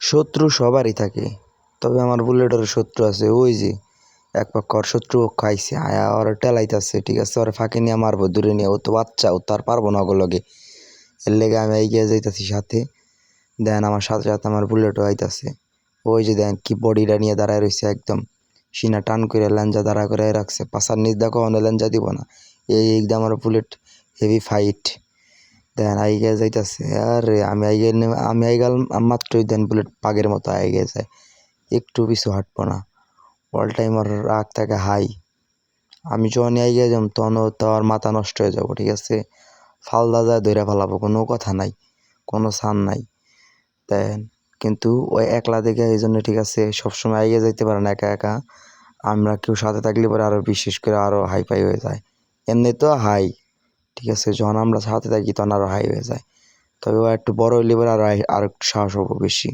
শত্রু সবারই থাকে, তবে আমার বুলেটের শত্রু আছে। ওই যে এক পক্ষ ওর শত্রু পক্ষ আইসে আয়া ওর টেলাইতেছে, ঠিক আছে, ওর ফাঁকে নিয়ে মারবো দূরে নিয়ে। ও তো বাচ্চা, ও তো আর পারবো না ওগুলোকে। এর লেগে আমি এগিয়ে যাইতাছি সাথে। দেন আমার সাথে সাথে আমার বুলেটও আইতাছে। ওই যে দেন কি বডিটা নিয়ে দাঁড়ায় রয়েছে, একদম সিনা টান করে লেঞ্জা দাঁড়া করে রাখছে। পাশার নিচ দেখো অন্য লেঞ্জা দিব না। এই একদম আমার বুলেট হেভি ফাইট। দেন আইগে যাইতাছে, আরে আমি আইগাল মাত্রই দেন বুলেট পাগের মতো আইগে যায়, একটু পিছু হাঁটবো না। অল টাইম আর রাগ থাকে হাই। আমি যখন আইগে যাম তখন তো আর মাথা নষ্ট হয়ে যাবো, ঠিক আছে। ফালদা যায় ধরে ফেলাবো, কোনো কথা নাই, কোনো ছাড় নাই। দেন কিন্তু ওই একলা দেখে এই জন্য, ঠিক আছে, সবসময় আইগে যাইতে পারে না একা একা। আমরা কেউ সাথে থাকলে পরে আরও বিশেষ করে আরও হাই ফাই হয়ে যায়। এমনি তো হাই, ঠিক আছে, যখন আমরা সাথে থাকি তখন আরও হাই হয়ে যায়। তবে ও একটু বড় হইলে পরে আরও একটু সাহস হবো বেশি।